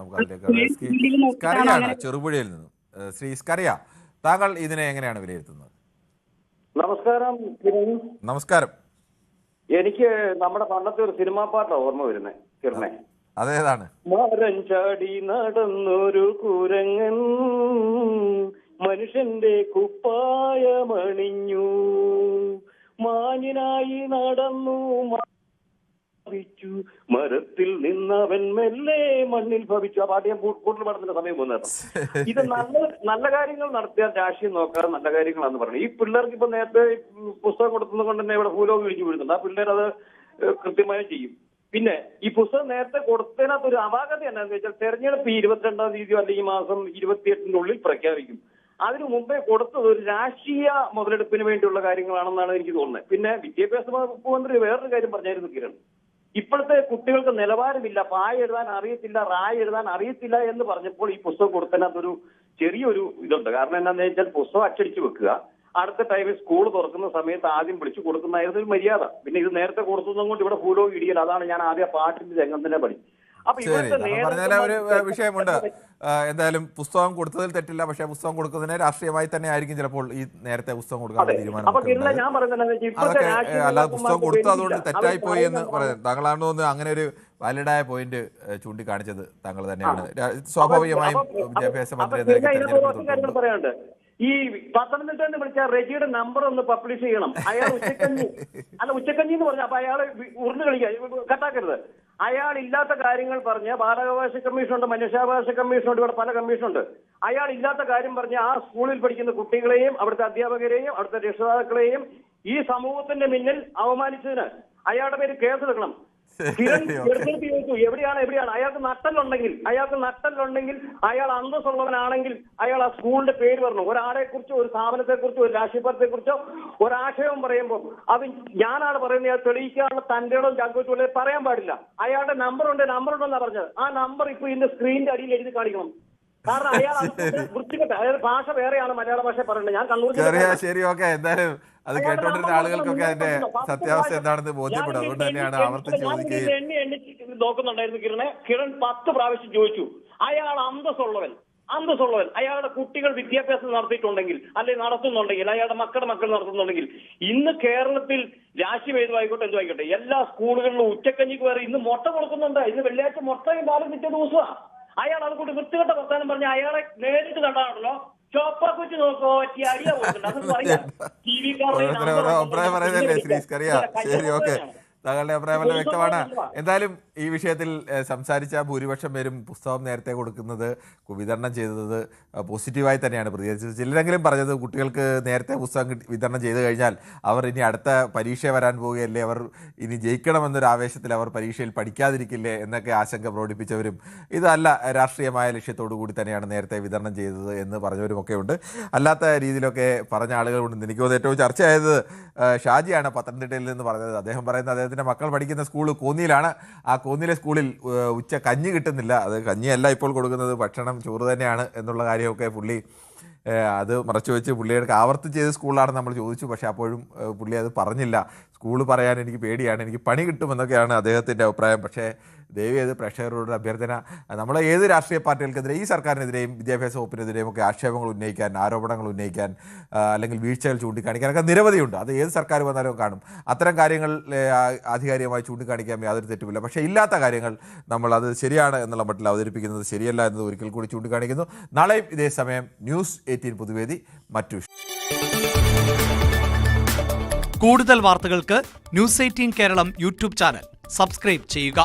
നമുക്ക് അതിലേക്ക് സ്കറിയാണ് ചെറുപുഴയിൽ നിന്നും. ശ്രീ സ്കറിയ, താങ്കൾ ഇതിനെ എങ്ങനെയാണ് വിലയിരുത്തുന്നത്? നമസ്കാരം കിരൺ. നമസ്കാരം. എനിക്ക് നമ്മുടെ പണ്ടത്തെ ഒരു സിനിമാ പാട്ടാണ് ഓർമ്മ വരുന്നത് കിരണേ. അതേതാണ്? മരം ചാടി നടന്നൊരു കുരങ്ങൻ മനുഷ്യന്റെ കുപ്പായമണിഞ്ഞു, മാനിനായി നടന്നു ഭവിച്ചു, മരത്തിൽ നിന്നവൻ മെല്ലെ മണ്ണിൽ ഭവിച്ചു. ആ പാട്ട് ഞാൻ കൂടുതൽ പാടത്തിന്റെ സമയം പോകുന്നത്. ഇത് നല്ല കാര്യങ്ങൾ നടത്തിയാൽ രാഷ്ട്രീയം നോക്കാതെ നല്ല കാര്യങ്ങളാന്ന് പറയുന്നത്. ഈ പിള്ളേർക്ക് ഇപ്പൊ നേരത്തെ പുസ്തകം കൊടുക്കുന്നത് കൊണ്ട് തന്നെ ഇവിടെ ഭൂലോകം ഇടിച്ചു വീഴുന്നുണ്ട്. ആ പിള്ളേർ അത് കൃത്യമായി ചെയ്യും. പിന്നെ ഈ പുസ്തകം നേരത്തെ കൊടുത്തതിനകത്ത് ഒരു അപാകത എന്താണെന്ന് വെച്ചാൽ തെരഞ്ഞെടുപ്പ് 22-ാം തീയതിയോ അല്ലെങ്കിൽ ഈ മാസം 28-ന്റെ ഉള്ളിൽ പ്രഖ്യാപിക്കും. അതിനു മുമ്പേ കൊടുത്തത് ഒരു രാഷ്ട്രീയ മുതലെടുപ്പിന് വേണ്ടിയുള്ള കാര്യങ്ങളാണെന്നാണ് എനിക്ക് തോന്നുന്നത്. പിന്നെ വിദ്യാഭ്യാസ വകുപ്പ് മന്ത്രി വേറൊരു കാര്യം പറഞ്ഞായിരുന്നു കിരൺ. ഇപ്പോഴത്തെ കുട്ടികൾക്ക് നിലവാരമില്ല, പായ എഴുതാൻ അറിയത്തില്ല, റായ എഴുതാൻ അറിയത്തില്ല എന്ന് പറഞ്ഞപ്പോൾ ഈ പുസ്തകം കൊടുത്തതിനകത്തൊരു ചെറിയൊരു ഇതുണ്ട്. കാരണം എന്താണെന്ന് വെച്ചാൽ പുസ്തകം അച്ചടിച്ച് വെക്കുക, അടുത്ത ടൈമിൽ സ്കൂൾ തുറക്കുന്ന സമയത്ത് ആദ്യം വിളിച്ചു കൊടുക്കുന്നതായിരുന്നു ഒരു മര്യാദ. പിന്നെ ഇത് നേരത്തെ കൊടുത്തതും കൊണ്ട് ഇവിടെ ഭൂലോകം ഇടിയൽ. അതാണ് ഞാൻ ആദ്യം പാട്ടിന്റെ രംഗം തന്നെ പഠിച്ചു. പറഞ്ഞാൽ ഒരു വിഷയമുണ്ട്. എന്തായാലും പുസ്തകം കൊടുത്തതിൽ തെറ്റില്ല, പക്ഷെ പുസ്തകം കൊടുക്കുന്നതിന് രാഷ്ട്രീയമായി തന്നെ ആയിരിക്കും ചിലപ്പോൾ ഈ നേരത്തെ പുസ്തകം കൊടുക്കാൻ തീരുമാനം. അതൊക്കെ അല്ലാതെ പുസ്തകം കൊടുത്തു അതുകൊണ്ട് തെറ്റായി പോയി എന്ന് പറയുന്നത് താങ്കളാണ് തോന്നുന്നത്. അങ്ങനെ ഒരു വാലിഡായ പോയിന്റ് ചൂണ്ടിക്കാണിച്ചത് താങ്കൾ തന്നെയാണ്. സ്വാഭാവികമായും വിദ്യാഭ്യാസ മന്ത്രി പറയാനുണ്ട്. ഈ പത്തനംതിട്ട വിളിച്ച റെജിയുടെ നമ്പർ ഒന്ന് പബ്ലിഷ് ചെയ്യണം. അയാൾ ഉച്ചക്കഞ്ഞി എന്ന് പറഞ്ഞ അപ്പൊ അയാൾ ഉരുണ്ട് കളിക്കുക, കട്ടാക്കരുത്. അയാൾ ഇല്ലാത്ത കാര്യങ്ങൾ പറഞ്ഞ് ബാലാവകാശ കമ്മീഷനുണ്ട്, മനുഷ്യാവകാശ കമ്മീഷനുണ്ട്, ഇവിടെ പല കമ്മീഷനുണ്ട്. അയാൾ ഇല്ലാത്ത കാര്യം പറഞ്ഞ് ആ സ്കൂളിൽ പഠിക്കുന്ന കുട്ടികളെയും അവിടുത്തെ അധ്യാപകരെയും അവിടുത്തെ രക്ഷിതാക്കളെയും ഈ സമൂഹത്തിന്റെ മുന്നിൽ അവമാനിച്ചതിന് അയാളുടെ പേര് കേസെടുക്കണം. എവിടെയാണ് അയാൾക്ക് നട്ടലുണ്ടെങ്കിൽ അയാൾ അന്തസ്സുള്ളവനാണെങ്കിൽ അയാൾ ആ സ്കൂളിന്റെ പേര് പറഞ്ഞു. ഒരാളെ കുറിച്ചോ ഒരു സ്ഥാപനത്തെ കുറിച്ചോ ഒരു രാഷ്ട്രീയ പാർട്ടിയെ കുറിച്ചോ ഒരാശയം പറയുമ്പോൾ അത് ഞാനാണ് പറയുന്നത്, അത് തെളിയിക്കാനുള്ള തന്റെ ഇടം ജാഗ്രത പറയാൻ പാടില്ല. അയാളുടെ നമ്പർ ഉണ്ടെന്നാണ് പറഞ്ഞത്. ആ നമ്പർ ഇപ്പൊ ഇതിന്റെ സ്ക്രീനിന്റെ അടിയിൽ എഴുതി കാണിക്കണം. കാരണം അയാൾ വൃത്തികെട്ട, അതായത് ഭാഷ വേറെയാണ് മലയാള ഭാഷ പറയുന്നത്. ഞാൻ കണ്ണൂർ. ശരി, ഓക്കെ. എന്തായാലും അത് കേട്ടോണ്ടിരുന്ന ആളുകൾക്കൊക്കെ അതിന്റെ സത്യാവസ്ഥ എന്താണെന്ന് ബോധ്യപ്പെടും. അതുകൊണ്ട് തന്നെയാണ് ആവർത്തിച്ച് നോക്കുന്നുണ്ടായിരുന്നു കിരൺ 10 പ്രാവശ്യം ചോദിച്ചു. അയാൾ അന്തസ്സുള്ളവൻ, അയാളുടെ കുട്ടികൾ വിദ്യാഭ്യാസം നടത്തിയിട്ടുണ്ടെങ്കിൽ അല്ലെങ്കിൽ നടത്തുന്നുണ്ടെങ്കിൽ അയാളുടെ മക്കളുടെ മക്കൾ നടത്തുന്നുണ്ടെങ്കിൽ ഇന്ന് കേരളത്തിൽ രാഷ്ട്രീയം ഏതുമായിക്കോട്ടെ എന്തുമായിക്കോട്ടെ എല്ലാ സ്കൂളുകളിലും ഉച്ചക്കഞ്ഞിക്ക് വേറെ ഇന്ന് മുട്ട കൊടുക്കുന്നുണ്ട്. ഇന്ന് വെള്ളിയാഴ്ച മുട്ടയും പാലും കിട്ടിയ ദിവസമാണ്. അയാൾ അതുകൊണ്ട് വൃത്തികെട്ട പ്രസ്ഥാനം പറഞ്ഞ അയാളെ നേരിട്ട് കണ്ടാണല്ലോ ചോപ്പാക്ക് വെച്ച് നോക്കോ പറ്റിയ അടിയ കൊടുക്കുന്നുണ്ട്. താങ്കളുടെ അഭിപ്രായം വളരെ വ്യക്തമാണ്. എന്തായാലും ഈ വിഷയത്തിൽ സംസാരിച്ച ഭൂരിപക്ഷം പേരും പുസ്തകം നേരത്തെ കൊടുക്കുന്നത് വിതരണം ചെയ്തത് പോസിറ്റീവായി തന്നെയാണ് പ്രതികരിച്ചത്. ചിലരെങ്കിലും പറഞ്ഞത് കുട്ടികൾക്ക് നേരത്തെ പുസ്തകം വിതരണം ചെയ്തു കഴിഞ്ഞാൽ അവർ ഇനി അടുത്ത പരീക്ഷ വരാൻ പോവുകയല്ലേ, അവർ ഇനി ജയിക്കണമെന്നൊരു ആവേശത്തിൽ അവർ പരീക്ഷയിൽ പഠിക്കാതിരിക്കില്ലേ എന്നൊക്കെ ആശങ്ക പ്രകടിപ്പിച്ചവരും ഇതല്ല രാഷ്ട്രീയമായ ലക്ഷ്യത്തോടു കൂടി തന്നെയാണ് നേരത്തെ വിതരണം ചെയ്തത് എന്ന് പറഞ്ഞവരുമൊക്കെ ഉണ്ട്. അല്ലാത്ത രീതിയിലൊക്കെ പറഞ്ഞ ആളുകളുണ്ട്. എനിക്ക് തോന്നുന്നു ഏറ്റവും ചർച്ചയായത് ഷാജിയാണ് പത്തനംതിട്ടയിൽ നിന്ന് പറഞ്ഞത്. അദ്ദേഹം പറയുന്നത് അദ്ദേഹത്തിൻ്റെ മക്കൾ പഠിക്കുന്ന സ്കൂൾ കോന്നിയിലാണ്. ആ കോന്നിയിലെ സ്കൂളിൽ ഉച്ച കഞ്ഞി കിട്ടുന്നില്ല. അത് കഞ്ഞിയല്ല ഇപ്പോൾ കൊടുക്കുന്നത്, ഭക്ഷണം ചോറ് തന്നെയാണ് എന്നുള്ള കാര്യമൊക്കെ പുള്ളി അത് മറച്ചു വെച്ച് പുള്ളിയുടെ ആവർത്തി ചെയ്ത സ്കൂളാണ് നമ്മൾ ചോദിച്ചു. പക്ഷേ അപ്പോഴും പുള്ളി അത് പറഞ്ഞില്ല. സ്കൂൾ പറയാൻ എനിക്ക് പേടിയാണ്, എനിക്ക് പണി കിട്ടുമെന്നൊക്കെയാണ് അദ്ദേഹത്തിൻ്റെ അഭിപ്രായം. പക്ഷേ ദയവേത് പ്രേക്ഷകരോട് അഭ്യർത്ഥന, നമ്മൾ ഏത് രാഷ്ട്രീയ പാർട്ടികൾക്കെതിരെ ഈ സർക്കാരിനെതിരെയും വിദ്യാഭ്യാസ വകുപ്പിനെതിരെയും ഒക്കെ ആക്ഷേപങ്ങൾ ഉന്നയിക്കാൻ, ആരോപണങ്ങൾ ഉന്നയിക്കാൻ, അല്ലെങ്കിൽ വീഴ്ചകൾ ചൂണ്ടിക്കാണിക്കാനൊക്കെ നിരവധിയുണ്ട്. അത് ഏത് സർക്കാർ വന്നാലും കാണും. അത്തരം കാര്യങ്ങൾ ആധികാരികമായി ചൂണ്ടിക്കാണിക്കാൻ യാതൊരു തെറ്റുമില്ല. പക്ഷേ ഇല്ലാത്ത കാര്യങ്ങൾ നമ്മൾ അത് ശരിയാണ് എന്നുള്ള മട്ടിൽ അവതരിപ്പിക്കുന്നത് ശരിയല്ല എന്നത് ഒരിക്കൽ കൂടി ചൂണ്ടിക്കാണിക്കുന്നു. നാളെയും ഇതേ സമയം ന്യൂസ് 18 പൊതുവേദി മറ്റു കൂടുതൽ വാർത്തകൾക്ക് news 18 Keralam YouTube channel subscribe ചെയ്യുക.